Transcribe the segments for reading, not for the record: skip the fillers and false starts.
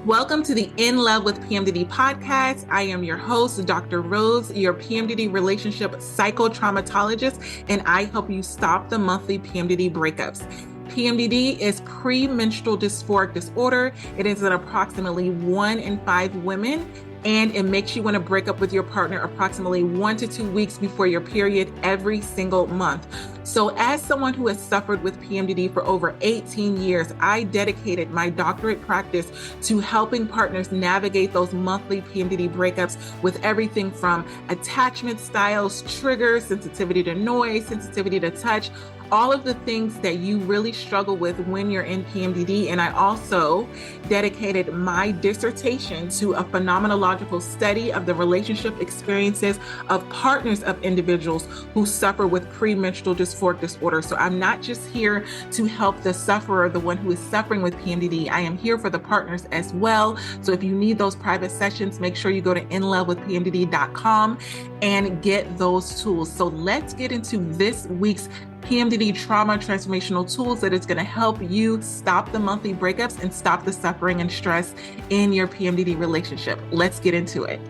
Welcome to the In Love with PMDD podcast. I am your host, Dr. Rose, your PMDD relationship psychotraumatologist, and I help you stop the monthly PMDD breakups. PMDD is premenstrual dysphoric disorder. It is in approximately 1 in 5 women, and it makes you want to break up with your partner approximately 1 to 2 weeks before your period every single month. So as someone who has suffered with PMDD for over 18 years, I dedicated my doctorate practice to helping partners navigate those monthly PMDD breakups with everything from attachment styles, triggers, sensitivity to noise, sensitivity to touch, all of the things that you really struggle with when you're in PMDD. And I also dedicated my dissertation to a phenomenological study of the relationship experiences of partners of individuals who suffer with premenstrual dysphoric disorder. So I'm not just here to help the sufferer, the one who is suffering with PMDD. I am here for the partners as well. So if you need those private sessions, make sure you go to inlovewithpmdd.com and get those tools. So let's get into this week's PMDD trauma transformational tools that is going to help you stop the monthly breakups and stop the suffering and stress in your PMDD relationship. Let's get into it.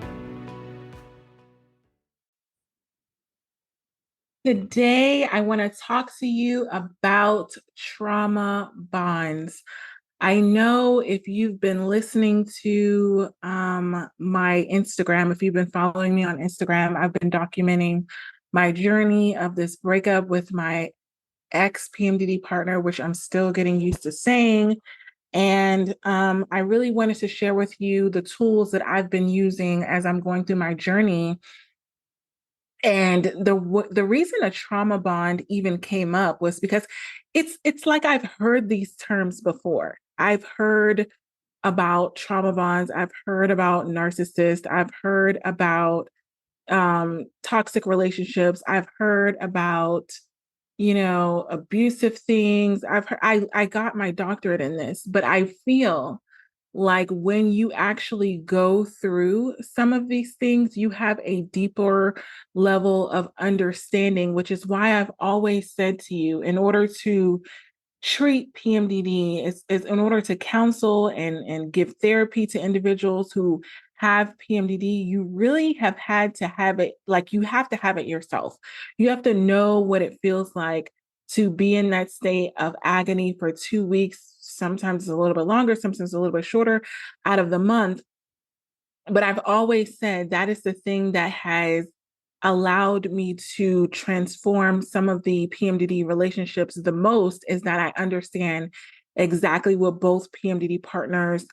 Today, I want to talk to you about trauma bonds. I know if you've been listening to my Instagram, if you've been following me on Instagram, I've been documenting my journey of this breakup with my ex-PMDD partner, which I'm still getting used to saying. And I really wanted to share with you the tools that I've been using as I'm going through my journey. And the reason a trauma bond even came up was because it's like I've heard these terms before. I've heard about trauma bonds. I've heard about narcissists. I've heard about toxic relationships. I've heard about, abusive things. I got my doctorate in this, but I feel like when you actually go through some of these things, you have a deeper level of understanding, which is why I've always said to you, in order to treat PMDD is in order to counsel and give therapy to individuals who have PMDD, you really have had to have it, like you have to have it yourself. You have to know what it feels like to be in that state of agony for 2 weeks, sometimes a little bit longer, sometimes a little bit shorter out of the month. But I've always said that is the thing that has allowed me to transform some of the PMDD relationships the most, is that I understand exactly what both PMDD partners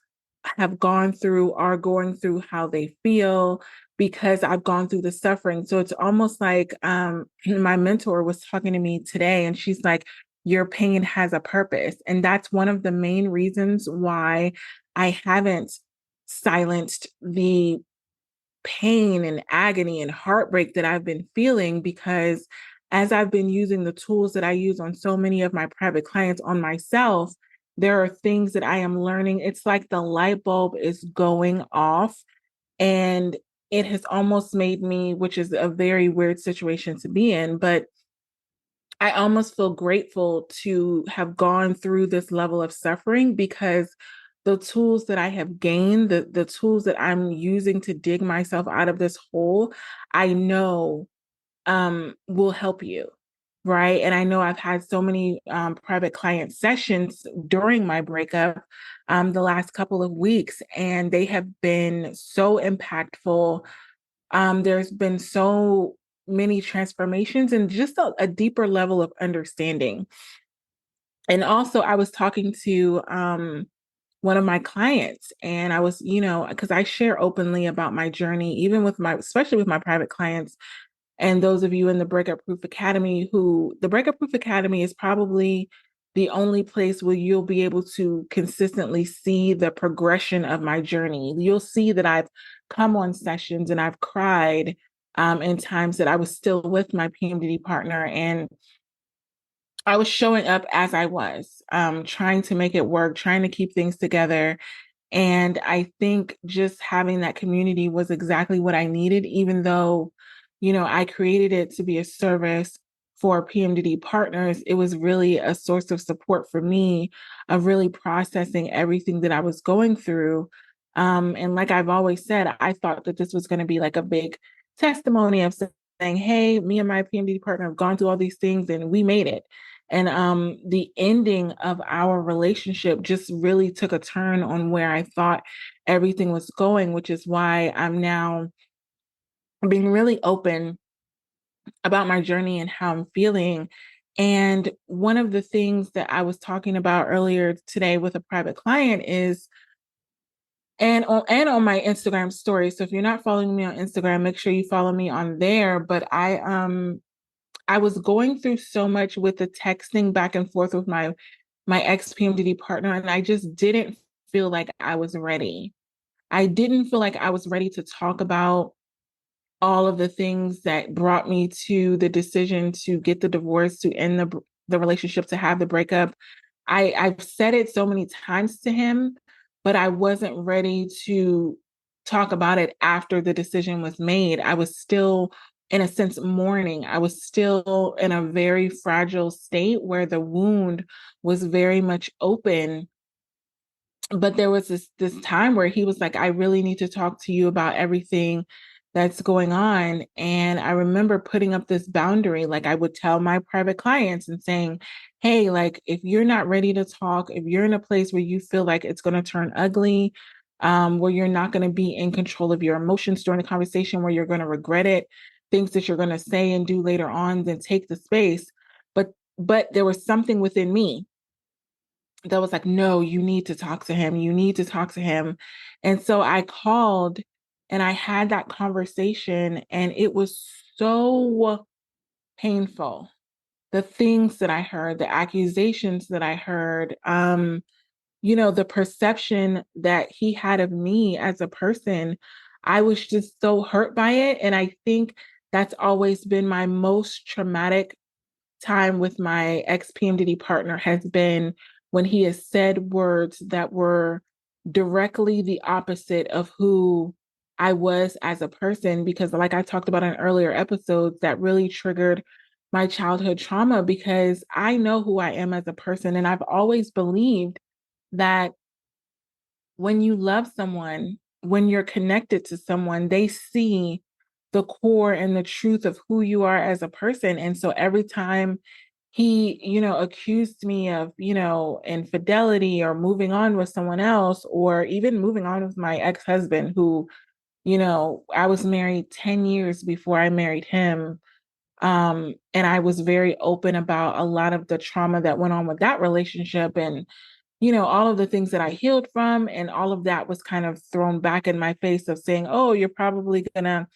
have gone through, are going through, how they feel, because I've gone through the suffering. So it's almost like my mentor was talking to me today, and she's like, your pain has a purpose. And that's one of the main reasons why I haven't silenced the pain and agony and heartbreak that I've been feeling, because as I've been using the tools that I use on so many of my private clients on myself, there are things that I am learning. It's like the light bulb is going off, and it has almost made me, which is a very weird situation to be in, but I almost feel grateful to have gone through this level of suffering, because the tools that I have gained, the tools that I'm using to dig myself out of this hole, I know will help you. Right. And I know I've had so many private client sessions during my breakup the last couple of weeks, and they have been so impactful. There's been so many transformations and just a deeper level of understanding. And also, I was talking to one of my clients, and I was, because I share openly about my journey, even with especially with my private clients. And those of you in the Breakup Proof Academy, the Breakup Proof Academy is probably the only place where you'll be able to consistently see the progression of my journey. You'll see that I've come on sessions and I've cried in times that I was still with my PMDD partner. And I was showing up as I was, trying to make it work, trying to keep things together. And I think just having that community was exactly what I needed, even though, I created it to be a service for PMDD partners. It was really a source of support for me, of really processing everything that I was going through. And like I've always said, I thought that this was going to be like a big testimony of saying, hey, me and my PMDD partner have gone through all these things and we made it. And the ending of our relationship just really took a turn on where I thought everything was going, which is why I'm now being really open about my journey and how I'm feeling. And one of the things that I was talking about earlier today with a private client is, and on my Instagram story. So if you're not following me on Instagram, make sure you follow me on there. But I was going through so much with the texting back and forth with my ex PMDD partner, and I just didn't feel like I was ready. I didn't feel like I was ready to talk about all of the things that brought me to the decision to get the divorce, to end the relationship, to have the breakup. I've said it so many times to him, but I wasn't ready to talk about it after the decision was made. I was still, in a sense, mourning. I was still in a very fragile state where the wound was very much open. But there was this time where he was like, I really need to talk to you about everything that's going on. And I remember putting up this boundary. Like, I would tell my private clients and saying, hey, like, if you're not ready to talk, if you're in a place where you feel like it's going to turn ugly, where you're not going to be in control of your emotions during the conversation, where you're going to regret it, things that you're going to say and do later on, then take the space. But there was something within me that was like, no, you need to talk to him. You need to talk to him. And so I called and I had that conversation, and it was so painful. The things that I heard, the accusations that I heard, the perception that he had of me as a person, I was just so hurt by it. And I think that's always been my most traumatic time with my ex PMDD partner has been when he has said words that were directly the opposite of who I was as a person. Because, like I talked about in earlier episodes, that really triggered my childhood trauma because I know who I am as a person. And I've always believed that when you love someone, when you're connected to someone, they see the core and the truth of who you are as a person. And so every time he, accused me of, infidelity or moving on with someone else, or even moving on with my ex-husband, who, I was married 10 years before I married him. And I was very open about a lot of the trauma that went on with that relationship. And all of the things that I healed from, and all of that was kind of thrown back in my face of saying, oh, you're probably gonna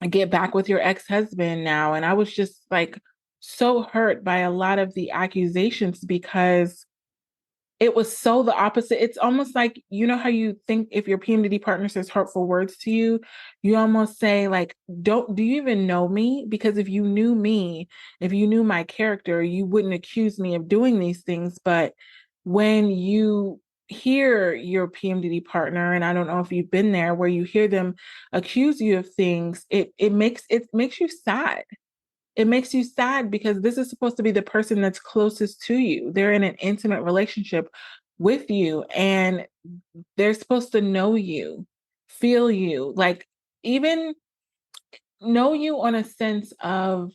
get back with your ex-husband now. And I was just like so hurt by a lot of the accusations because it was so the opposite. It's almost like, how you think if your PMDD partner says hurtful words to you, you almost say like, do you even know me? Because if you knew me, if you knew my character, you wouldn't accuse me of doing these things. But when you hear your PMDD partner, and I don't know if you've been there, where you hear them accuse you of things, it makes you sad. It makes you sad because this is supposed to be the person that's closest to you. They're in an intimate relationship with you, and they're supposed to know you, feel you, like even know you on a sense of,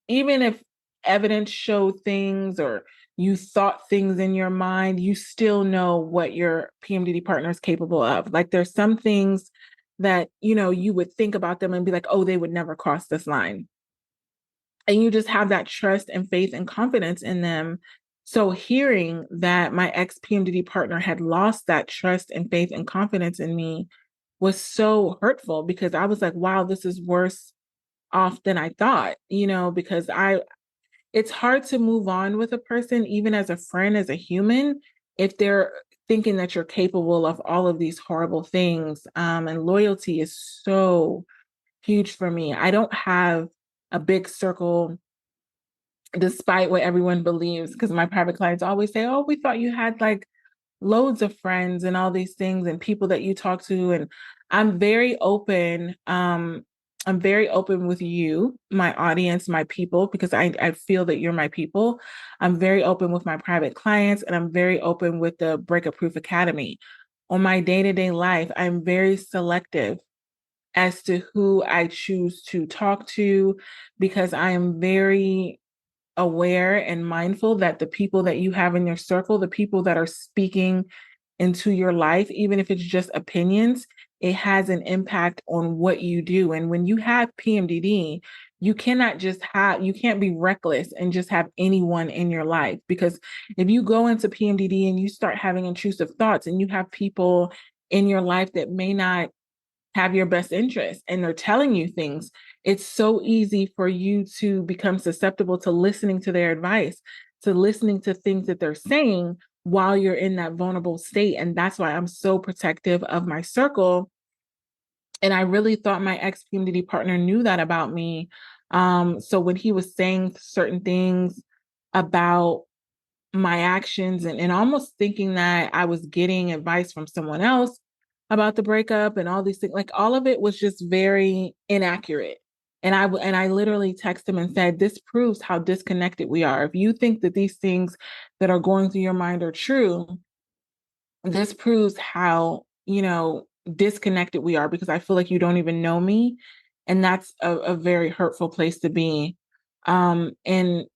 even if evidence showed things or you thought things in your mind, you still know what your PMDD partner is capable of. Like there's some things that, you would think about them and be like, oh, they would never cross this line, and you just have that trust and faith and confidence in them. So hearing that my ex PMDD partner had lost that trust and faith and confidence in me was so hurtful because I was like, wow, this is worse off than I thought, because it's hard to move on with a person, even as a friend, as a human, if they're thinking that you're capable of all of these horrible things. And loyalty is so huge for me. I don't have a big circle despite what everyone believes, because my private clients always say, oh, we thought you had like loads of friends and all these things and people that you talk to. And I'm very open. I'm very open with you, my audience, my people, because I feel that you're my people. I'm very open with my private clients, and I'm very open with the Breakup Proof Academy. on my day-to-day life, I'm very selective as to who I choose to talk to because I am very aware and mindful that the people that you have in your circle, the people that are speaking into your life, even if it's just opinions, it has an impact on what you do. And when you have PMDD, you can't be reckless and just have anyone in your life. Because if you go into PMDD and you start having intrusive thoughts and you have people in your life that may not have your best interest and they're telling you things, it's so easy for you to become susceptible to listening to their advice, to listening to things that they're saying while you're in that vulnerable state. And that's why I'm so protective of my circle. And I really thought my ex community partner knew that about me. So when he was saying certain things about my actions and almost thinking that I was getting advice from someone else about the breakup and all these things, like all of it was just very inaccurate. And I literally texted him and said, this proves how disconnected we are. If you think that these things that are going through your mind are true, this proves how, disconnected we are because I feel like you don't even know me. And that's a very hurtful place to be in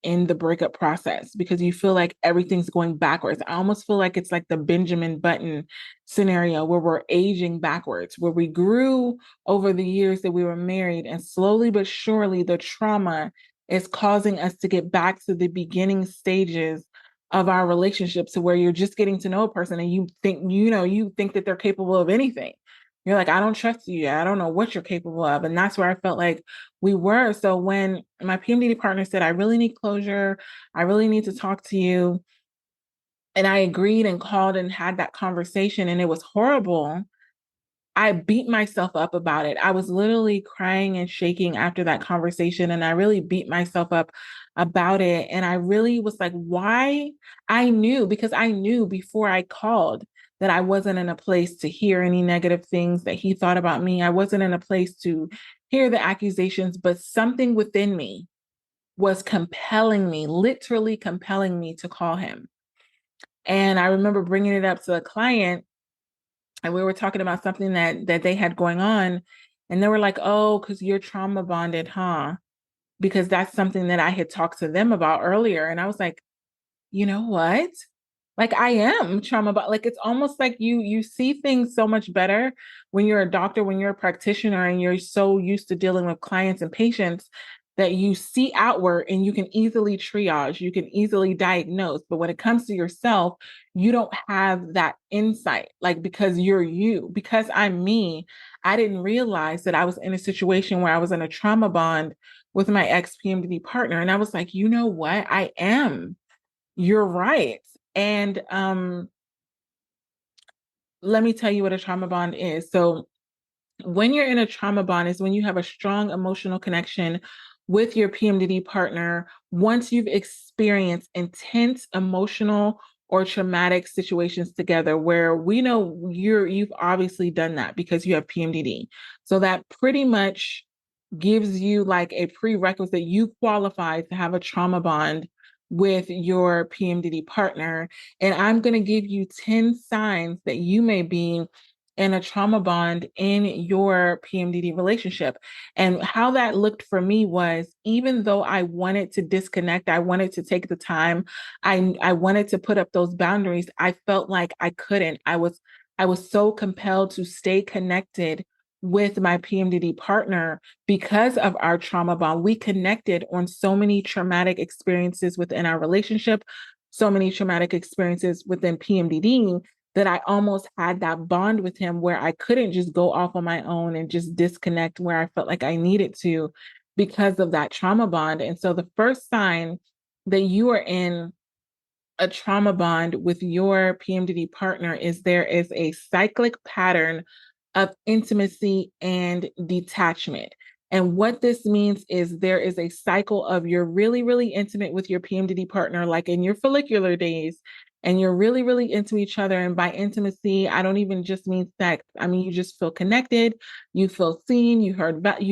the breakup process because you feel like everything's going backwards. I almost feel like it's like the Benjamin Button scenario where we're aging backwards, where we grew over the years that we were married, and slowly but surely the trauma is causing us to get back to the beginning stages of our relationship to where you're just getting to know a person and you think that they're capable of anything. You're like, I don't trust you. I don't know what you're capable of. And that's where I felt like we were. So when my PMDD partner said, I really need closure, I really need to talk to you. And I agreed and called and had that conversation, and it was horrible. I beat myself up about it. I was literally crying and shaking after that conversation. And I really beat myself up about it. And I really was like, why? I knew because I knew before I called that I wasn't in a place to hear any negative things that he thought about me. I wasn't in a place to hear the accusations, but something within me was compelling me, literally compelling me to call him. And I remember bringing it up to a client and we were talking about something that they had going on, and they were like, oh, because you're trauma bonded, huh? Because that's something that I had talked to them about earlier. And I was like, you know what? Like I am trauma, but like it's almost like you see things so much better when you're a doctor, when you're a practitioner, and you're so used to dealing with clients and patients that you see outward and you can easily triage, you can easily diagnose. But when it comes to yourself, you don't have that insight. Like because you're you, because I'm me, I didn't realize that I was in a situation where I was in a trauma bond with my ex PMDD partner. And I was like, you know what? I am. You're right. And let me tell you what a trauma bond is. So, when you're in a trauma bond, is when you have a strong emotional connection with your PMDD partner once you've experienced intense emotional or traumatic situations together, where we know you've obviously done that because you have PMDD. So that pretty much gives you like a prerequisite. You qualify to have a trauma bond with your PMDD partner. And I'm going to give you 10 signs that you may be in a trauma bond in your PMDD relationship. And how that looked for me was, even though I wanted to disconnect, I wanted to take the time, I wanted to put up those boundaries, I felt like I couldn't. I was so compelled to stay connected with my PMDD partner because of our trauma bond. We connected on so many traumatic experiences within our relationship, so many traumatic experiences within PMDD, that I almost had that bond with him where I couldn't just go off on my own and just disconnect where I felt like I needed to because of that trauma bond. And so the first sign that you are in a trauma bond with your PMDD partner is there is a cyclic pattern of intimacy and detachment. And what this means is there is a cycle of you're really, really intimate with your PMDD partner, like in your follicular days, and you're really, really into each other. And by intimacy, I don't even just mean sex. I mean, you just feel connected, you feel seen, you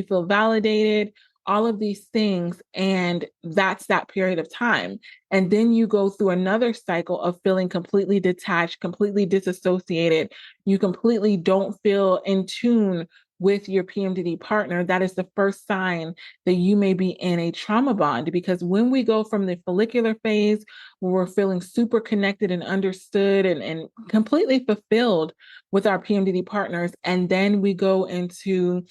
feel validated. all of these things. And that's that period of time. And then you go through another cycle of feeling completely detached, completely disassociated. You completely don't feel in tune with your PMDD partner. That is the first sign that you may be in a trauma bond. Because when we go from the follicular phase, where we're feeling super connected and understood and completely fulfilled with our PMDD partners, and then we go into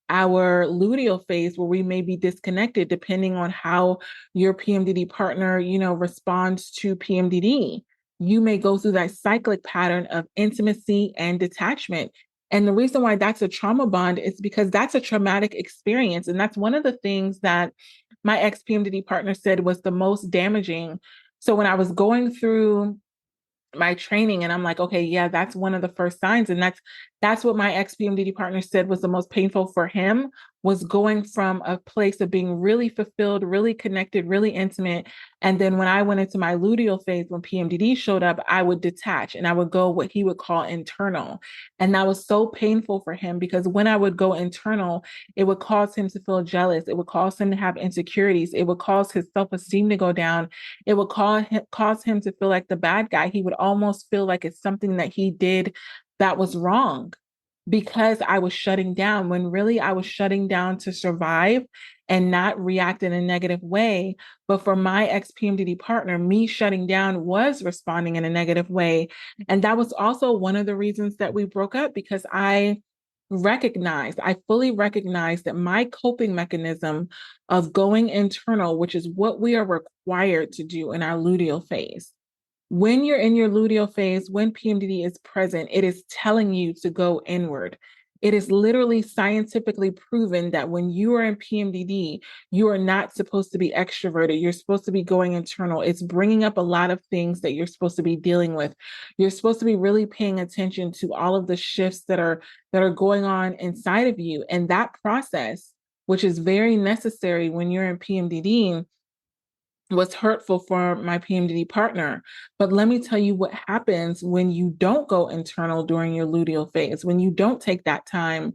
our luteal phase where we may be disconnected depending on how your PMDD partner, responds to PMDD. You may go through that cyclic pattern of intimacy and detachment. And the reason why that's a trauma bond is because that's a traumatic experience. And that's one of the things that my ex PMDD partner said was the most damaging. So when I was going through my training and I'm like, okay, yeah, that's one of the first signs. And that's what my ex-PMDD partner said was the most painful for him, was going from a place of being really fulfilled, really connected, really intimate. And then when I went into my luteal phase, when PMDD showed up, I would detach and I would go what he would call internal. And that was so painful for him because when I would go internal, it would cause him to feel jealous. It would cause him to have insecurities. It would cause his self-esteem to go down. It would cause him to feel like the bad guy. He would almost feel like it's something that he did that was wrong because I was shutting down, when really I was shutting down to survive and not react in a negative way. But for my ex PMDD partner, me shutting down was responding in a negative way. And that was also one of the reasons that we broke up, because I fully recognized that my coping mechanism of going internal, which is what we are required to do in our luteal phase. When you're in your luteal phase, when PMDD is present, it is telling you to go inward. It is literally scientifically proven that when you are in PMDD, you are not supposed to be extroverted. You're supposed to be going internal. It's bringing up a lot of things that you're supposed to be dealing with. You're supposed to be really paying attention to all of the shifts that are going on inside of you. And that process, which is very necessary when you're in PMDD, was hurtful for my PMDD partner. But let me tell you what happens when you don't go internal during your luteal phase, when you don't take that time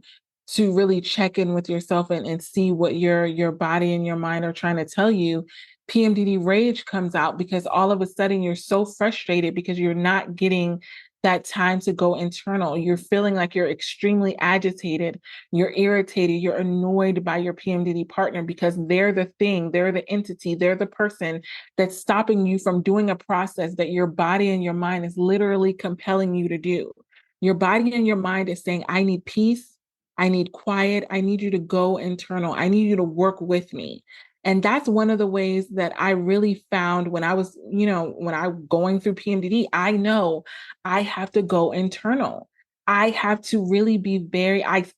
to really check in with yourself and see what your body and your mind are trying to tell you. PMDD rage comes out because all of a sudden you're so frustrated because you're not getting that time to go internal. You're feeling like you're extremely agitated, you're irritated, you're annoyed by your PMDD partner because they're the thing, they're the entity, they're the person that's stopping you from doing a process that your body and your mind is literally compelling you to do. Your body and your mind is saying, I need peace, I need quiet, I need you to go internal, I need you to work with me. And that's one of the ways that I really found when I was, when I going through PMDD, I know I have to go internal. I have to really be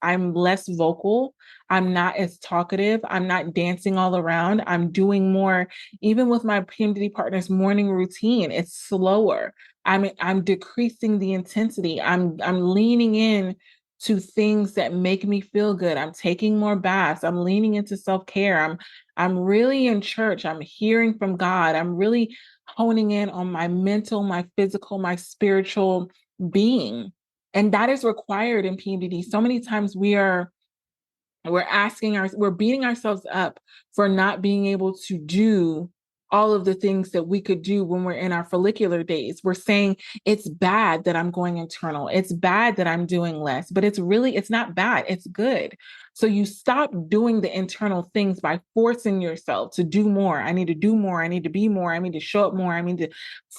I'm less vocal. I'm not as talkative. I'm not dancing all around. I'm doing more, even with my PMDD partner's morning routine. It's slower. I'm decreasing the intensity. I'm leaning in to things that make me feel good. I'm taking more baths. I'm leaning into self-care. I'm really in church. I'm hearing from God. I'm really honing in on my mental, my physical, my spiritual being. And that is required in PMDD. So many times we're beating ourselves up for not being able to do all of the things that we could do when we're in our follicular days. We're saying it's bad that I'm going internal. It's bad that I'm doing less, but it's not bad. It's good. So you stop doing the internal things by forcing yourself to do more. I need to do more. I need to be more. I need to show up more. I need to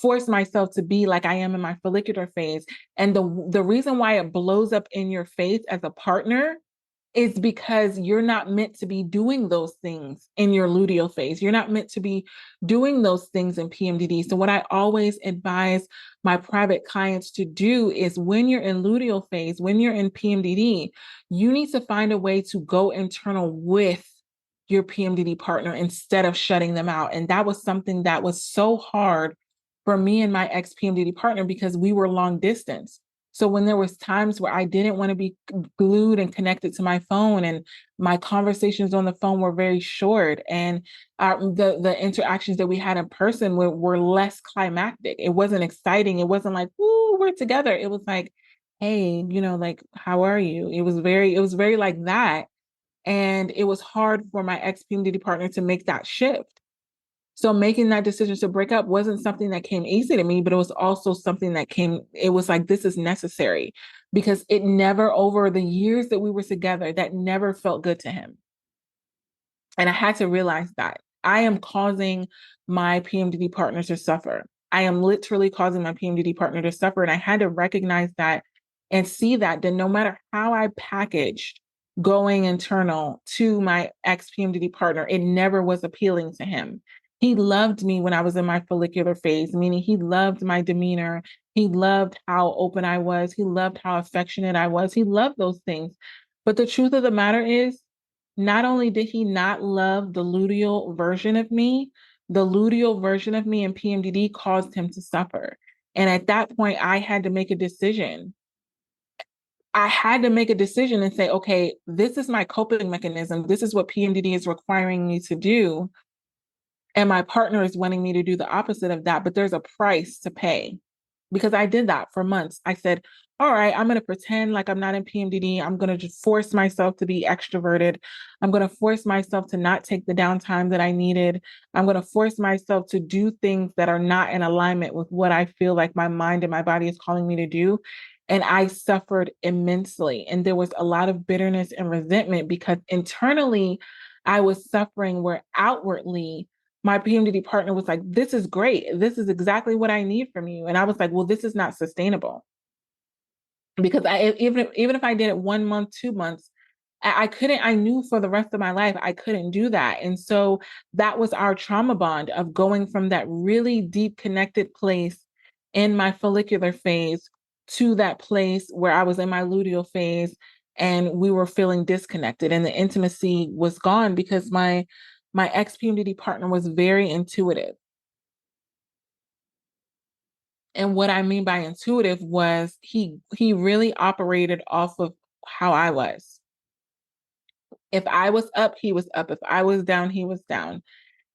force myself to be like I am in my follicular phase. And the reason why it blows up in your face as a partner is because you're not meant to be doing those things in your luteal phase. You're not meant to be doing those things in PMDD. So what I always advise my private clients to do is when you're in luteal phase, when you're in PMDD, you need to find a way to go internal with your PMDD partner instead of shutting them out. And that was something that was so hard for me and my ex PMDD partner because we were long distance. So when there was times where I didn't want to be glued and connected to my phone, and my conversations on the phone were very short, and the interactions that we had in person were less climactic. It wasn't exciting. It wasn't like, "Ooh, we're together." It was like, "Hey, like, how are you?" It was very like that. And it was hard for my ex PMDD partner to make that shift. So making that decision to break up wasn't something that came easy to me, but it was also something that came, it was like, this is necessary because it never, over the years that we were together, that never felt good to him. And I had to realize that I am causing my PMDD partner to suffer. I am literally causing my PMDD partner to suffer. And I had to recognize that and see that no matter how I packaged going internal to my ex PMDD partner, it never was appealing to him. He loved me when I was in my follicular phase, meaning he loved my demeanor. He loved how open I was. He loved how affectionate I was. He loved those things. But the truth of the matter is, not only did he not love the luteal version of me, the luteal version of me in PMDD caused him to suffer. And at that point, I had to make a decision. I had to make a decision and say, okay, this is my coping mechanism. This is what PMDD is requiring me to do. And my partner is wanting me to do the opposite of that, but there's a price to pay because I did that for months. I said, all right, I'm going to pretend like I'm not in PMDD. I'm going to just force myself to be extroverted. I'm going to force myself to not take the downtime that I needed. I'm going to force myself to do things that are not in alignment with what I feel like my mind and my body is calling me to do. And I suffered immensely. And there was a lot of bitterness and resentment because internally I was suffering where outwardly my PMDD partner was like, this is great. This is exactly what I need from you. And I was like, well, this is not sustainable because even if I did it 1 month, 2 months, I couldn't, I knew for the rest of my life, I couldn't do that. And so that was our trauma bond of going from that really deep connected place in my follicular phase to that place where I was in my luteal phase and we were feeling disconnected and the intimacy was gone because my ex PMDD partner was very intuitive. And what I mean by intuitive was he really operated off of how I was. If I was up, he was up. If I was down, he was down.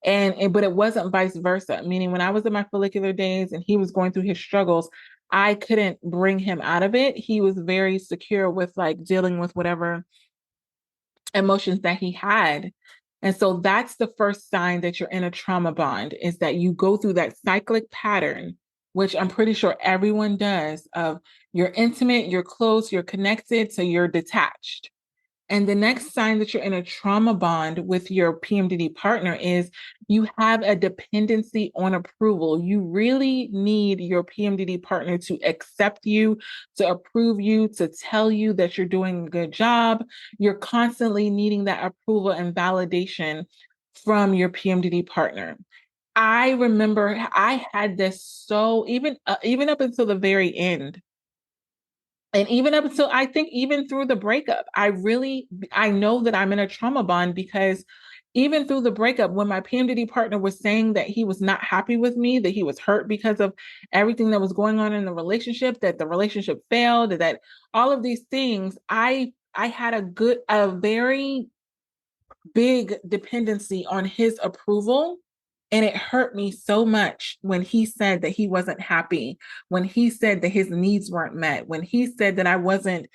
And but it wasn't vice versa. Meaning when I was in my follicular days and he was going through his struggles, I couldn't bring him out of it. He was very secure with like dealing with whatever emotions that he had. And so that's the first sign that you're in a trauma bond is that you go through that cyclic pattern, which I'm pretty sure everyone does, of you're intimate, you're close, you're connected, so you're detached. And the next sign that you're in a trauma bond with your PMDD partner is you have a dependency on approval. You really need your PMDD partner to accept you, to approve you, to tell you that you're doing a good job. You're constantly needing that approval and validation from your PMDD partner. I remember I had this so even up until the very end, and even up until I think even through the breakup, I know that I'm in a trauma bond because even through the breakup, when my PMDD partner was saying that he was not happy with me, that he was hurt because of everything that was going on in the relationship, that the relationship failed, that all of these things, I had a very big dependency on his approval. And it hurt me so much when he said that he wasn't happy, when he said that his needs weren't met, when he said that I wasn't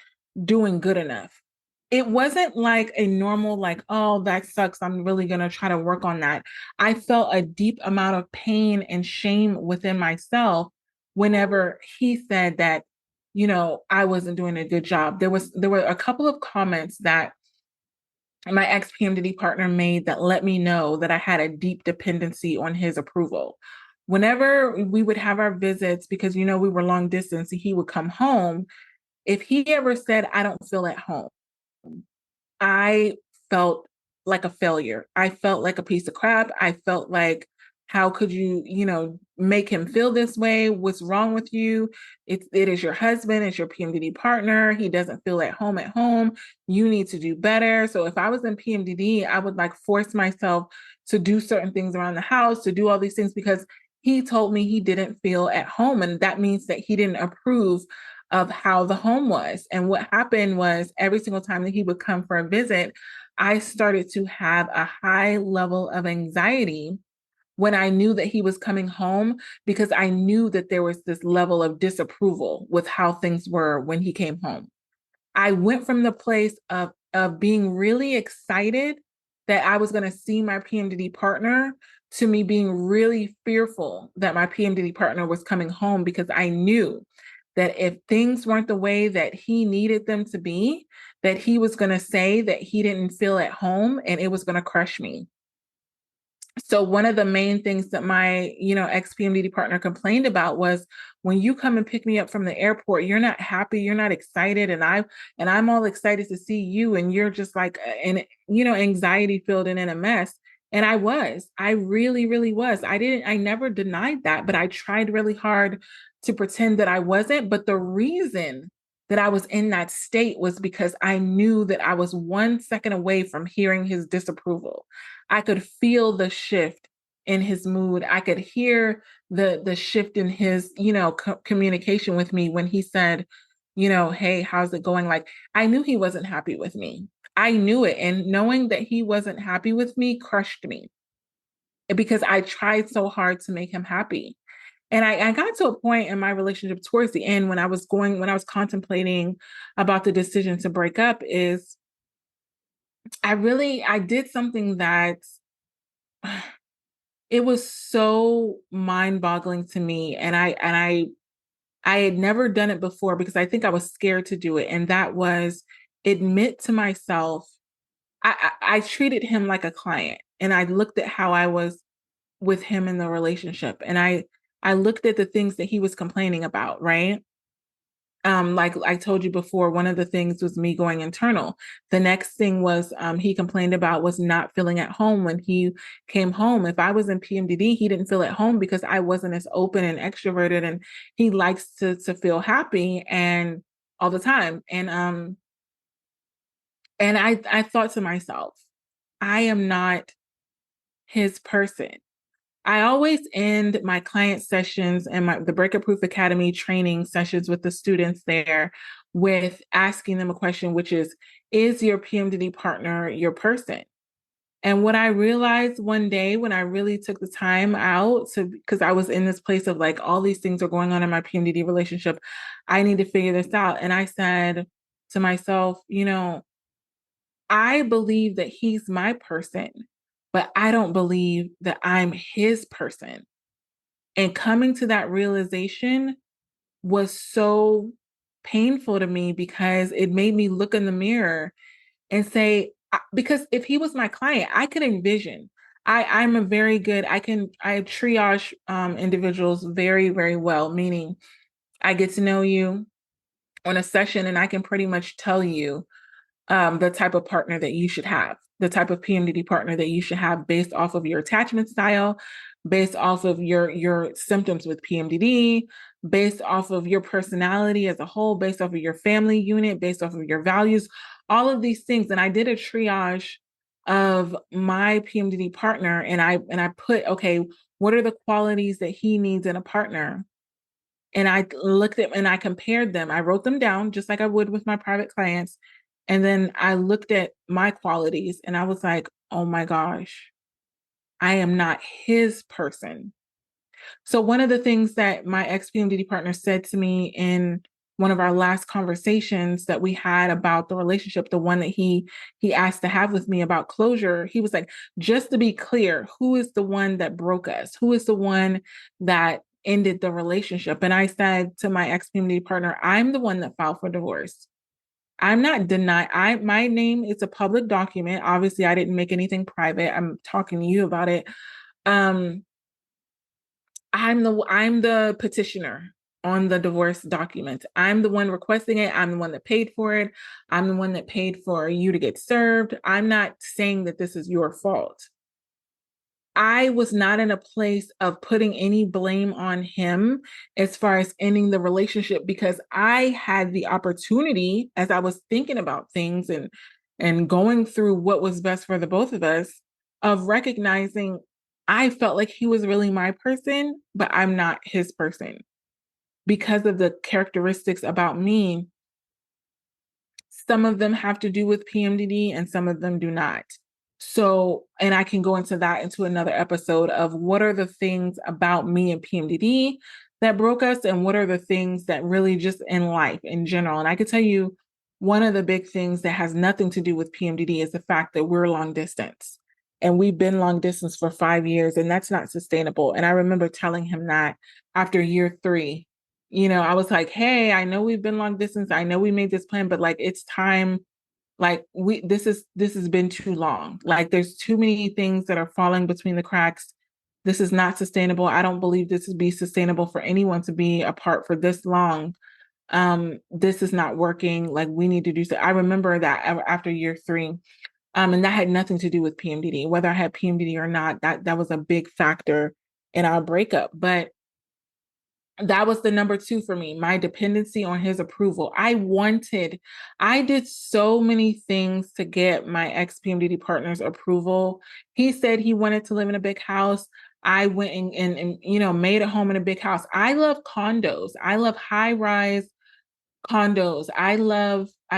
doing good enough. It wasn't like a normal, like, oh, that sucks. I'm really going to try to work on that. I felt a deep amount of pain and shame within myself whenever he said that, I wasn't doing a good job. There were a couple of comments that my ex PMDD partner made that let me know that I had a deep dependency on his approval. Whenever we would have our visits, because we were long distance, he would come home. If he ever said, I don't feel at home, I felt like a failure. I felt like a piece of crap. I felt like, how could you, make him feel this way? What's wrong with you? It is your husband, it's your PMDD partner. He doesn't feel at home at home. You need to do better. So if I was in PMDD, I would like force myself to do certain things around the house, to do all these things because he told me he didn't feel at home. And that means that he didn't approve of how the home was. And what happened was every single time that he would come for a visit, I started to have a high level of anxiety when I knew that he was coming home because I knew that there was this level of disapproval with how things were when he came home. I went from the place of of being really excited that I was going to see my PMDD partner to me being really fearful that my PMDD partner was coming home, because I knew that if things weren't the way that he needed them to be, that he was going to say that he didn't feel at home and it was going to crush me. So one of the main things that my, ex-PMDD partner complained about was, when you come and pick me up from the airport, you're not happy, you're not excited, and I'm all excited to see you, and you're just like and anxiety filled and in a mess. And I really, really was. I never denied that, but I tried really hard to pretend that I wasn't. But the reason that I was in that state was because I knew that I was 1 second away from hearing his disapproval. I could feel the shift in his mood. I could hear the shift in his, communication with me when he said, hey, how's it going? Like, I knew he wasn't happy with me. I knew it. And knowing that he wasn't happy with me crushed me, because I tried so hard to make him happy. And I got to a point in my relationship towards the end when I was contemplating about the decision to break up, is I did something that it was so mind-boggling to me. And I had never done it before, because I think I was scared to do it. And that was admit to myself, I treated him like a client, and I looked at how I was with him in the relationship. And I looked at the things that he was complaining about, right? Like I told you before, one of the things was me going internal. The next thing was he complained about was not feeling at home when he came home. If I was in PMDD, he didn't feel at home because I wasn't as open and extroverted, and he likes to feel happy and all the time. And I thought to myself, I am not his person. I always end my client sessions and the Breakup Proof Academy training sessions with the students there with asking them a question, which is your PMDD partner your person? And what I realized one day when I really took the time out because I was in this place of like, all these things are going on in my PMDD relationship, I need to figure this out. And I said to myself, I believe that he's my person, but I don't believe that I'm his person. And coming to that realization was so painful to me, because it made me look in the mirror and say, because if he was my client, I could envision. I'm a very good, I triage individuals very, very well, meaning I get to know you on a session and I can pretty much tell you the type of partner that you should have, the type of PMDD partner that you should have based off of your attachment style, based off of your symptoms with PMDD, based off of your personality as a whole, based off of your family unit, based off of your values, all of these things. And I did a triage of my PMDD partner, and I put, okay, what are the qualities that he needs in a partner? And I looked at and I compared them. I wrote them down just like I would with my private clients. And then I looked at my qualities and I was like, oh my gosh, I am not his person. So one of the things that my ex-PMDD partner said to me in one of our last conversations that we had about the relationship, the one that he asked to have with me about closure, he was like, just to be clear, who is the one that broke us? Who is the one that ended the relationship? And I said to my ex-PMDD partner, I'm the one that filed for divorce. I'm not denying. My name is a public document. Obviously, I didn't make anything private. I'm talking to you about it. Um, I'm the petitioner on the divorce document. I'm the one requesting it. I'm the one that paid for it. I'm the one that paid for you to get served. I'm not saying that this is your fault. I was not in a place of putting any blame on him as far as ending the relationship, because I had the opportunity, as I was thinking about things and going through what was best for the both of us, of recognizing I felt like he was really my person, but I'm not his person because of the characteristics about me. Some of them have to do with PMDD and some of them do not. So, and I can go into another episode of what are the things about me and PMDD that broke us, and what are the things that really just in life in general. And I could tell you one of the big things that has nothing to do with PMDD is the fact that we're long distance. And we've been long distance for 5 years, and that's not sustainable. And I remember telling him that after year three, I was like, hey, I know we've been long distance. I know we made this plan, but like it's time. Like this has been too long. Like there's too many things that are falling between the cracks. This is not sustainable. I don't believe this would be sustainable for anyone to be apart for this long. This is not working. Like we need to do so. I remember that after year three. And that had nothing to do with PMDD. Whether I had PMDD or not, that was a big factor in our breakup. But that was the number two for me, my dependency on his approval. I did so many things to get my ex PMDD partner's approval. He said he wanted to live in a big house. I went and made a home in a big house. I love condos. I love high rise condos. I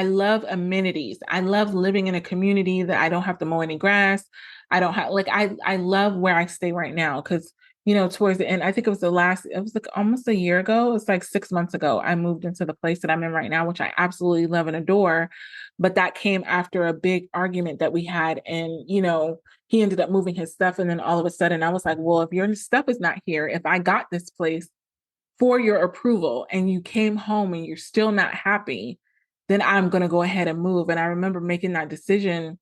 love amenities. I love living in a community that I don't have to mow any grass. I don't have like I love where I stay right now because towards the end, I think it was like almost a year ago. It's like 6 months ago. I moved into the place that I'm in right now, which I absolutely love and adore. But that came after a big argument that we had. And, he ended up moving his stuff. And then all of a sudden I was like, well, if your stuff is not here, if I got this place for your approval and you came home and you're still not happy, then I'm going to go ahead and move. And I remember making that decision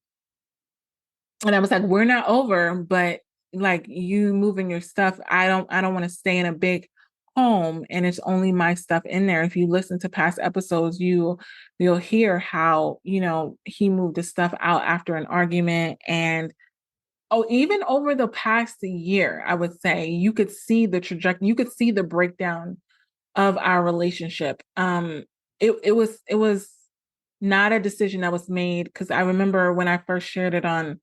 and I was like, we're not over, but like you moving your stuff, I don't want to stay in a big home and it's only my stuff in there. If you listen to past episodes, you'll hear how, he moved his stuff out after an argument. And even over the past year, I would say you could see the trajectory, you could see the breakdown of our relationship. It was not a decision that was made because I remember when I first shared it on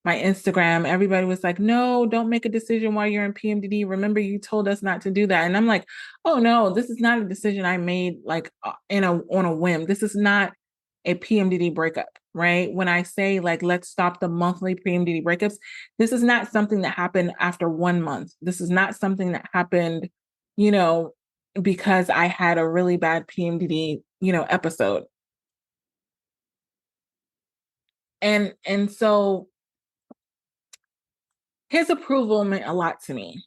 my Instagram, everybody was like, "No, don't make a decision while you're in PMDD. Remember, you told us not to do that." And I'm like, "Oh no, this is not a decision I made like on a whim. This is not a PMDD breakup, right? When I say like let's stop the monthly PMDD breakups, this is not something that happened after 1 month. This is not something that happened, you know, because I had a really bad PMDD, episode. And so his approval meant a lot to me.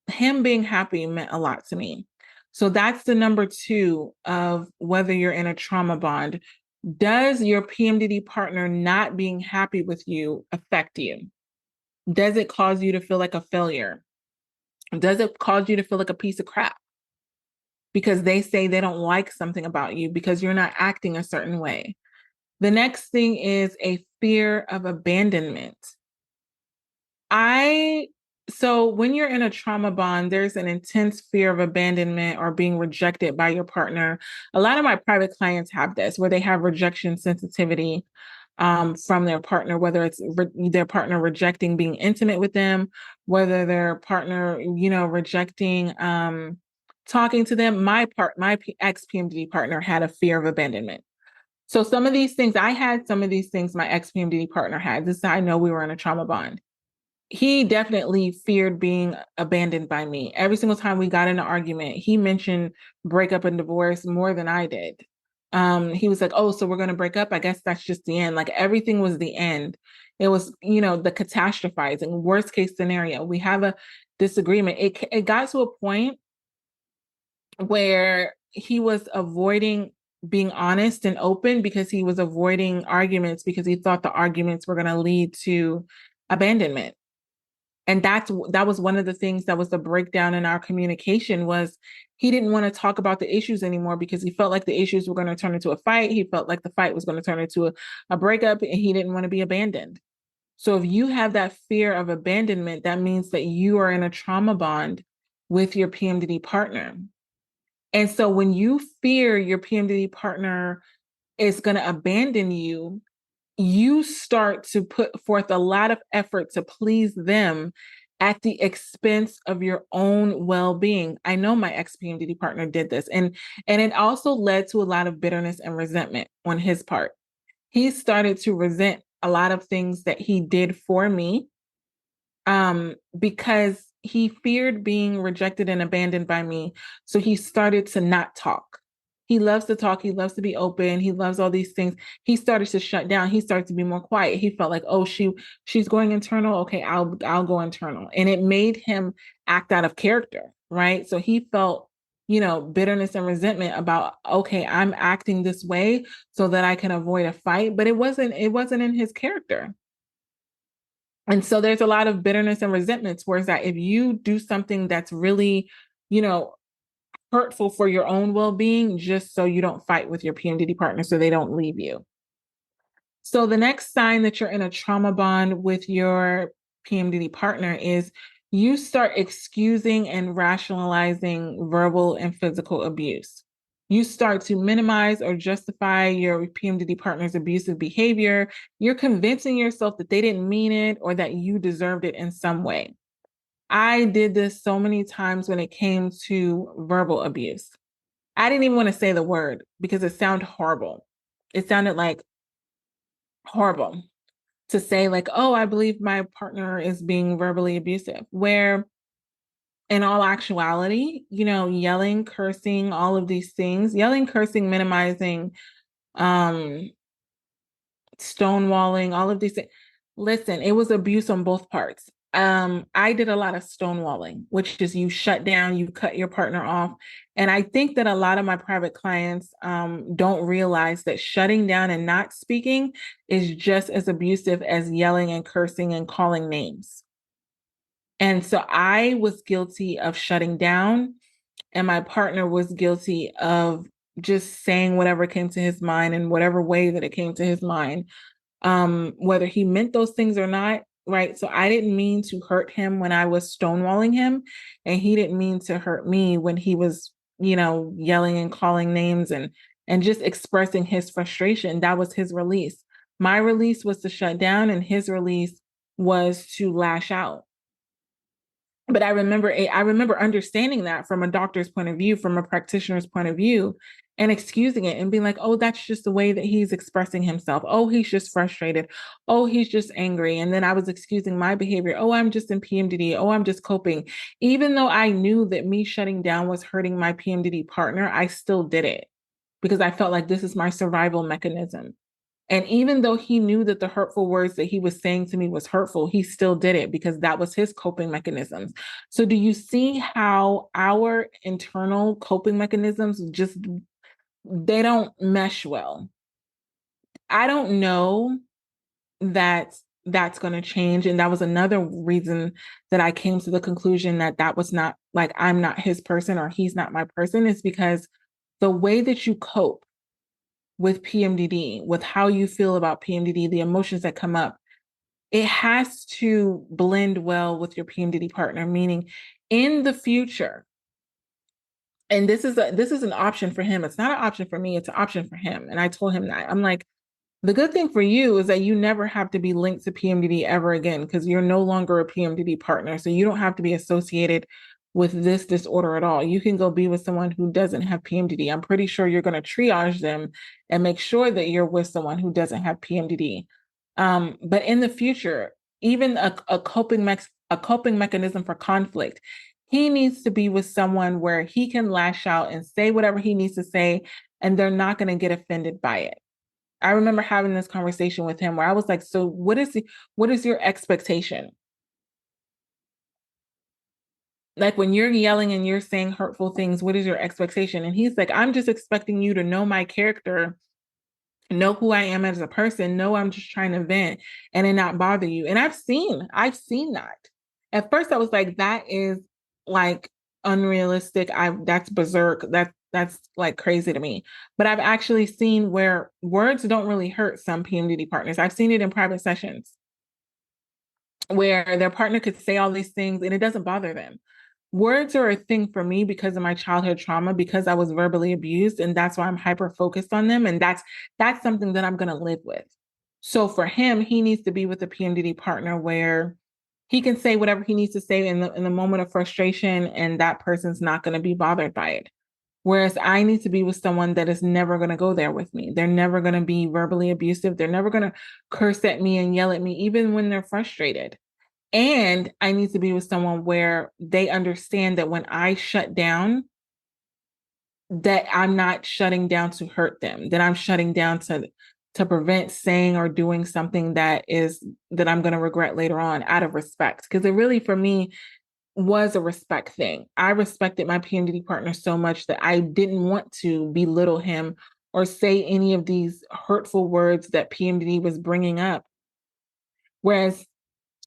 Him being happy meant a lot to me. So that's the number two of whether you're in a trauma bond. Does your PMDD partner not being happy with you affect you? Does it cause you to feel like a failure? Does it cause you to feel like a piece of crap? Because they say they don't like something about you because you're not acting a certain way. The next thing is a fear of abandonment. I so when you're in a trauma bond, there's an intense fear of abandonment or being rejected by your partner. A lot of my private clients have this, where they have rejection sensitivity from their partner, whether it's their partner rejecting being intimate with them, whether their partner, rejecting talking to them. My ex PMDD partner had a fear of abandonment. So some of these things I had, some of these things my ex PMDD partner had. This is how I know we were in a trauma bond. He definitely feared being abandoned by me. Every single time we got in an argument, he mentioned breakup and divorce more than I did. He was like, "Oh, so we're going to break up. I guess that's just the end." Like everything was the end. It was, the catastrophizing, worst case scenario. We have a disagreement. It got to a point where he was avoiding being honest and open because he was avoiding arguments because he thought the arguments were going to lead to abandonment. And that was one of the things that was the breakdown in our communication was he didn't want to talk about the issues anymore because he felt like the issues were going to turn into a fight. He felt like the fight was going to turn into a breakup and he didn't want to be abandoned. So if you have that fear of abandonment, that means that you are in a trauma bond with your PMDD partner. And so when you fear your PMDD partner is going to abandon you, you start to put forth a lot of effort to please them at the expense of your own well-being. I know my ex-PMDD partner did this, and it also led to a lot of bitterness and resentment on his part. He started to resent a lot of things that he did for me because he feared being rejected and abandoned by me. So he started to not talk. He loves to talk. He loves to be open. He loves all these things. He started to shut down. He started to be more quiet. He felt like, oh, she's going internal. Okay, I'll go internal. And it made him act out of character, right? So he felt, bitterness and resentment about, okay, I'm acting this way so that I can avoid a fight. But it wasn't in his character. And so there's a lot of bitterness and resentments, whereas that if you do something that's really, you know, hurtful for your own well-being, just so you don't fight with your PMDD partner so they don't leave you. So the next sign that you're in a trauma bond with your PMDD partner is you start excusing and rationalizing verbal and physical abuse. You start to minimize or justify your PMDD partner's abusive behavior. You're convincing yourself that they didn't mean it or that you deserved it in some way. I did this so many times when it came to verbal abuse. I didn't even want to say the word because it sounded horrible. It sounded like horrible to say, like, oh, I believe my partner is being verbally abusive, where in all actuality, yelling, cursing, all of these things, yelling, cursing, minimizing, um, stonewalling, all of these things. Listen, it was abuse on both parts. I did a lot of stonewalling, which is you shut down, you cut your partner off. And I think that a lot of my private clients don't realize that shutting down and not speaking is just as abusive as yelling and cursing and calling names. And so I was guilty of shutting down, and my partner was guilty of just saying whatever came to his mind in whatever way that it came to his mind, whether he meant those things or not, right? So I didn't mean to hurt him when I was stonewalling him, and he didn't mean to hurt me when he was, yelling and calling names and just expressing his frustration. That was his release. My release was to shut down, and his release was to lash out. But I remember understanding that from a doctor's point of view, from a practitioner's point of view, and excusing it and being like, oh, that's just the way that he's expressing himself. Oh, he's just frustrated. Oh, he's just angry. And then I was excusing my behavior. Oh, I'm just in PMDD. Oh, I'm just coping. Even though I knew that me shutting down was hurting my PMDD partner, I still did it because I felt like this is my survival mechanism. And even though he knew that the hurtful words that he was saying to me was hurtful, he still did it because that was his coping mechanisms. So do you see how our internal coping mechanisms just, they don't mesh well? I don't know that that's going to change. And that was another reason that I came to the conclusion that that was not, like, I'm not his person or he's not my person, is because the way that you cope with PMDD, with how you feel about PMDD, the emotions that come up, it has to blend well with your PMDD partner, meaning in the future, and this is an option for him. It's not an option for me, it's an option for him. And I told him that. I'm like, the good thing for you is that you never have to be linked to PMDD ever again because you're no longer a PMDD partner. So you don't have to be associated with this disorder at all. You can go be with someone who doesn't have PMDD. I'm pretty sure you're going to triage them and make sure that you're with someone who doesn't have PMDD. But in the future, even a coping mechanism for conflict, he needs to be with someone where he can lash out and say whatever he needs to say, and they're not going to get offended by it. I remember having this conversation with him where I was like, so what is your expectation? Like when you're yelling and you're saying hurtful things, what is your expectation? And he's like, I'm just expecting you to know my character, know who I am as a person, know I'm just trying to vent and it not bother you. And I've seen that. At first I was like, that is like unrealistic. That's berserk. That's like crazy to me. But I've actually seen where words don't really hurt some PMDD partners. I've seen it in private sessions where their partner could say all these things and it doesn't bother them. Words are a thing for me because of my childhood trauma, because I was verbally abused, and that's why I'm hyper focused on them. And that's something that I'm gonna live with. So for him, he needs to be with a PMDD partner where he can say whatever he needs to say in the moment of frustration, and that person's not gonna be bothered by it. Whereas I need to be with someone that is never going to go there with me. They're never going to be verbally abusive. They're never going to curse at me and yell at me, even when they're frustrated. And I need to be with someone where they understand that when I shut down, that I'm not shutting down to hurt them, that I'm shutting down to prevent saying or doing something that I'm going to regret later on out of respect. Because it really, for me, was a respect thing. I respected my PMDD partner so much that I didn't want to belittle him or say any of these hurtful words that PMDD was bringing up. Whereas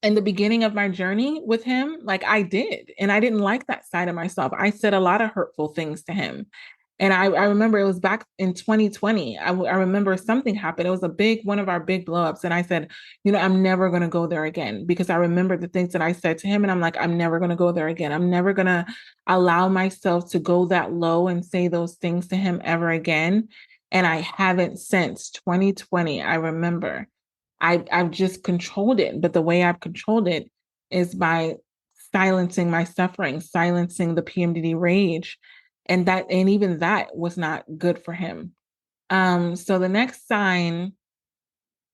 in the beginning of my journey with him, like I did, and I didn't like that side of myself. I said a lot of hurtful things to him. And I remember it was back in 2020. I remember something happened. It was one of our big blowups. And I said, I'm never going to go there again because I remember the things that I said to him. And I'm like, I'm never going to go there again. I'm never going to allow myself to go that low and say those things to him ever again. And I haven't since 2020. I remember I've just controlled it. But the way I've controlled it is by silencing my suffering, silencing the PMDD rage. And even that was not good for him. So the next sign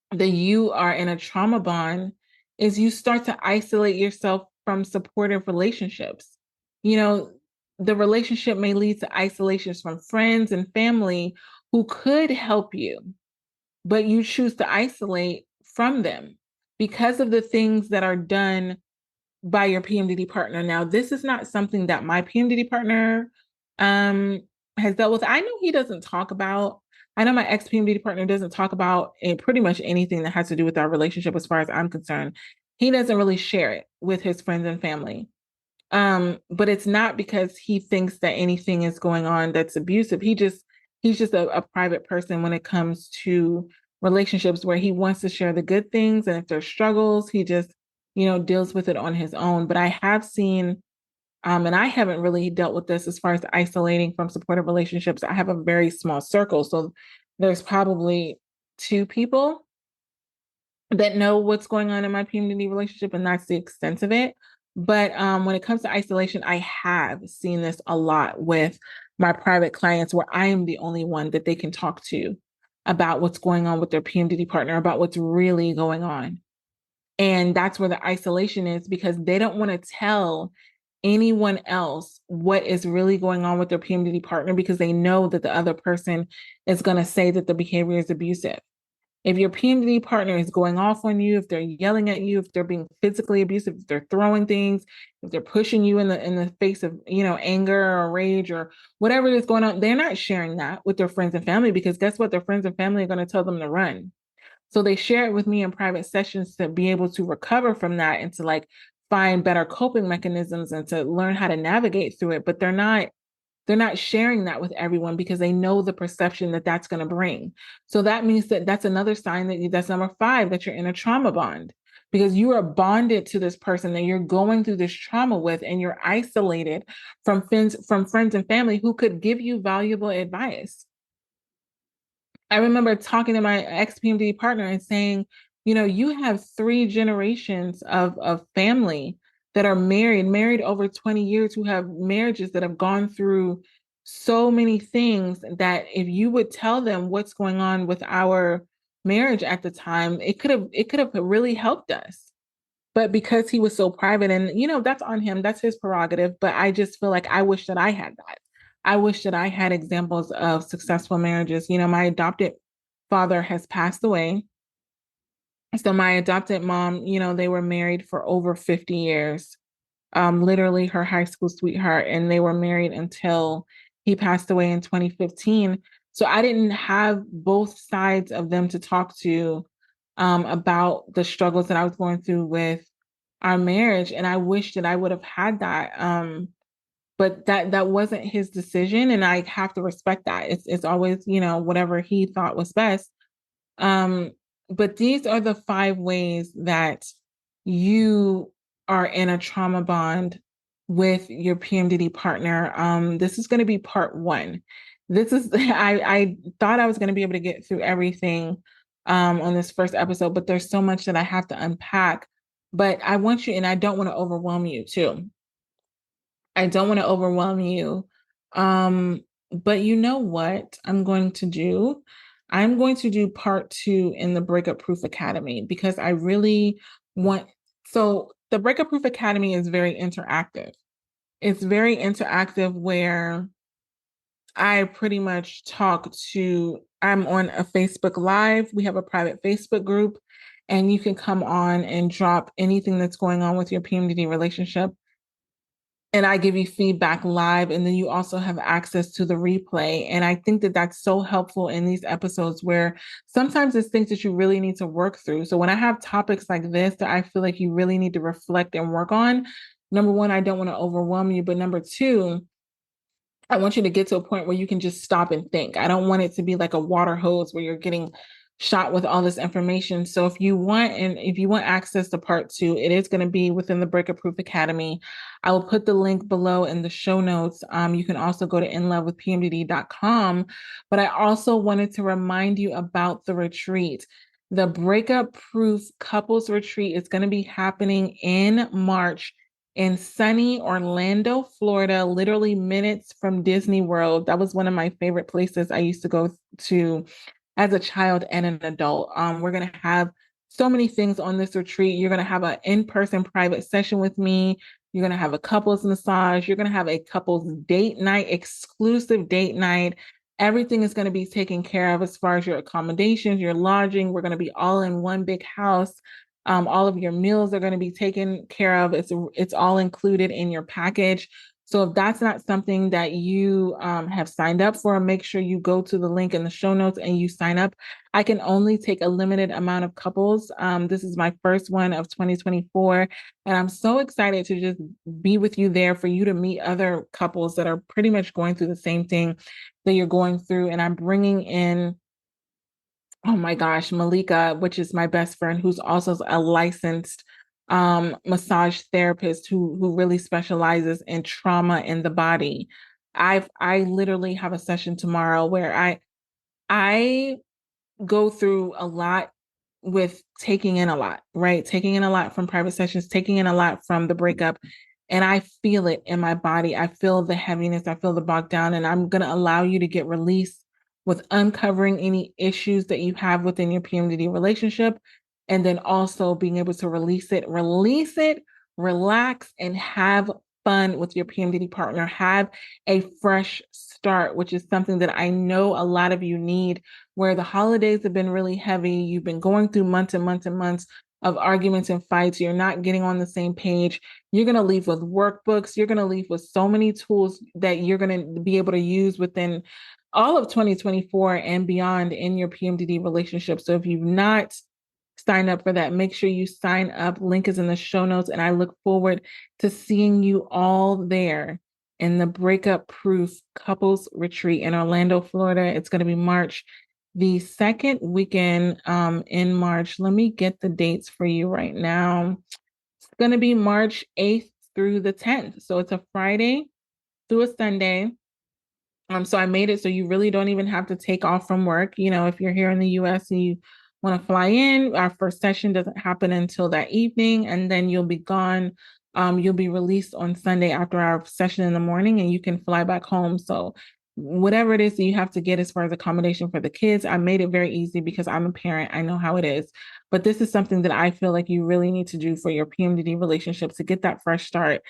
that you are in a trauma bond is you start to isolate yourself from supportive relationships. You know, the relationship may lead to isolations from friends and family who could help you, but you choose to isolate from them because of the things that are done by your PMDD partner. Now, this is not something that my PMDD partner um, has dealt with. I know he doesn't talk about, I know my ex PMDD partner doesn't talk about pretty much anything that has to do with our relationship as far as I'm concerned. He doesn't really share it with his friends and family. But it's not because he thinks that anything is going on that's abusive. He's just a private person when it comes to relationships where he wants to share the good things. And if there's struggles, he just, deals with it on his own. But I have seen, and I haven't really dealt with this as far as isolating from supportive relationships. I have a very small circle. So there's probably two people that know what's going on in my PMDD relationship, and that's the extent of it. But when it comes to isolation, I have seen this a lot with my private clients where I am the only one that they can talk to about what's going on with their PMDD partner, about what's really going on. And that's where the isolation is because they don't want to tell anyone else what is really going on with their PMDD partner because they know that the other person is going to say that the behavior is abusive. If your PMDD partner is going off on you, if they're yelling at you, if they're being physically abusive, if they're throwing things, if they're pushing you in the face of, anger or rage or whatever is going on, they're not sharing that with their friends and family because guess what? Their friends and family are going to tell them to run. So they share it with me in private sessions to be able to recover from that and to like find better coping mechanisms and to learn how to navigate through it. But they're not sharing that with everyone because they know the perception that that's going to bring. So that means that that's another sign that's number 5, that you're in a trauma bond because you are bonded to this person that you're going through this trauma with, and you're isolated from friends and family who could give you valuable advice. I remember talking to my ex PMD partner and saying, you have 3 generations of family that are married over 20 years, who have marriages that have gone through so many things that if you would tell them what's going on with our marriage at the time, it could have really helped us. But because he was so private, and that's on him, that's his prerogative. But I just feel like I wish that I had that. I wish that I had examples of successful marriages. My adopted father has passed away. So my adopted mom, they were married for over 50 years. Literally her high school sweetheart, and they were married until he passed away in 2015. So I didn't have both sides of them to talk to about the struggles that I was going through with our marriage. And I wish that I would have had that. But that wasn't his decision, and I have to respect that. It's always, whatever he thought was best. Um, but these are the 5 ways that you are in a trauma bond with your PMDD partner. This is going to be part 1. This is I thought I was going to be able to get through everything on this first episode, but there's so much that I have to unpack. But I want you, and I don't want to overwhelm you too. I don't want to overwhelm you. Um, but you know what I'm going to do? I'm going to do part 2 in the Breakup Proof Academy because I really want. So the Breakup Proof Academy is very interactive. It's very interactive where I pretty much I'm on a Facebook Live. We have a private Facebook group, and you can come on and drop anything that's going on with your PMDD relationship. And I give you feedback live, and then you also have access to the replay. And I think that that's so helpful in these episodes where sometimes it's things that you really need to work through. So when I have topics like this that I feel like you really need to reflect and work on, number one, I don't want to overwhelm you, but number two, I want you to get to a point where you can just stop and think. I don't want it to be like a water hose where you're getting shot with all this information. So if you want access to part two, it is going to be within the Breakup Proof Academy. I will put the link below in the show notes. You can also go to inlovewithpmdd.com. But I also wanted to remind you about the retreat. The Breakup Proof Couples Retreat is going to be happening in March in sunny Orlando, Florida, literally minutes from Disney World. That was one of my favorite places I used to go to as a child and an adult. We're going to have so many things on this retreat. You're going to have an in-person private session with me. You're going to have a couples massage. You're going to have a couples date night, exclusive date night. Everything is going to be taken care of as far as your accommodations, your lodging. We're going to be all in one big house. All of your meals are going to be taken care of. It's all included in your package. So if that's not something that you have signed up for, make sure you go to the link in the show notes and you sign up. I can only take a limited amount of couples. This is my first one of 2024, and I'm so excited to just be with you there for you to meet other couples that are pretty much going through the same thing that you're going through. And I'm bringing in, oh my gosh, Malika, which is my best friend, who's also a licensed massage therapist who really specializes in trauma in the body. I literally have a session tomorrow where I go through a lot with taking in a lot, right? Taking in a lot from private sessions, taking in a lot from the breakup. And I feel it in my body. I feel the heaviness. I feel the bogged down. And I'm going to allow you to get released with uncovering any issues that you have within your PMDD relationship. And then also being able to release it, relax, and have fun with your PMDD partner. Have a fresh start, which is something that I know a lot of you need, where the holidays have been really heavy. You've been going through months and months and months of arguments and fights. You're not getting on the same page. You're going to leave with workbooks. You're going to leave with so many tools that you're going to be able to use within all of 2024 and beyond in your PMDD relationship. So if you've not signed up for that, make sure you sign up. Link is in the show notes. And I look forward to seeing you all there in the Breakup Proof Couples Retreat in Orlando, Florida. It's going to be March the second weekend in March. Let me get the dates for you right now. It's going to be March 8th through the 10th. So it's a Friday through a Sunday. So I made it so you really don't even have to take off from work. You know, if you're here in the US and you want to fly in, our first session doesn't happen until that evening, and then you'll be gone. You'll be released on Sunday after our session in the morning, and you can fly back home. So whatever it is that you have to get as far as accommodation for the kids, I made it very easy because I'm a parent. I know how it is. But this is something that I feel like you really need to do for your PMDD relationship to get that fresh start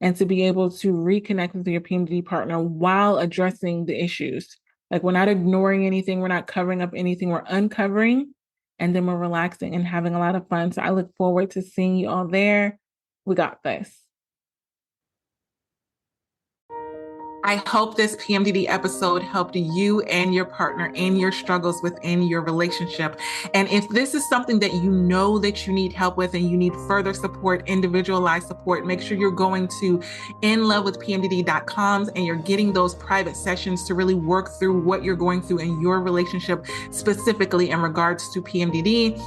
and to be able to reconnect with your PMDD partner while addressing the issues. Like, we're not ignoring anything, we're not covering up anything, we're uncovering, and then we're relaxing and having a lot of fun. So I look forward to seeing you all there. We got this. I hope this PMDD episode helped you and your partner in your struggles within your relationship. And if this is something that you know that you need help with and you need further support, individualized support, make sure you're going to inlovewithpmdd.com and you're getting those private sessions to really work through what you're going through in your relationship, specifically in regards to PMDD.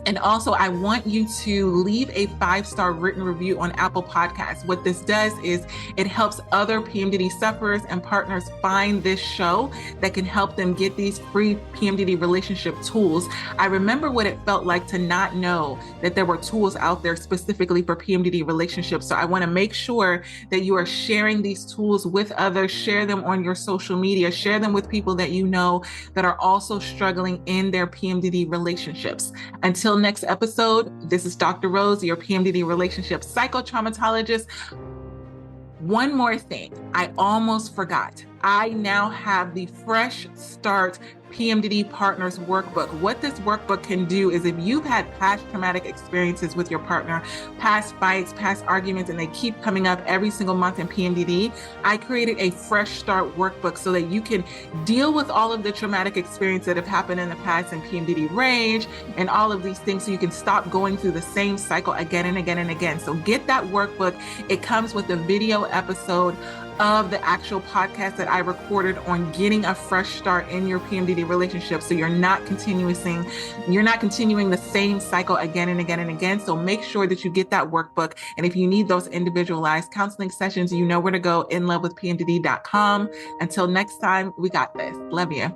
And also, I want you to leave a 5-star written review on Apple Podcasts. What this does is it helps other PMDD sufferers and partners find this show that can help them get these free PMDD relationship tools. I remember what it felt like to not know that there were tools out there specifically for PMDD relationships. So I want to make sure that you are sharing these tools with others, share them on your social media, share them with people that you know that are also struggling in their PMDD relationships. Until next episode, this is Dr. Rose, your PMDD relationship psychotraumatologist. One more thing, I almost forgot. I now have the Fresh Start PMDD Partners Workbook. What this workbook can do is if you've had past traumatic experiences with your partner, past fights, past arguments, and they keep coming up every single month in PMDD, I created a Fresh Start Workbook so that you can deal with all of the traumatic experiences that have happened in the past in PMDD rage and all of these things so you can stop going through the same cycle again and again and again. So get that workbook. It comes with a video episode of the actual podcast that I recorded on getting a fresh start in your PMDD relationship. So you're not continuing the same cycle again and again and again. So make sure that you get that workbook. And if you need those individualized counseling sessions, you know where to go, inlovewithpmdd.com. Until next time, we got this. Love you.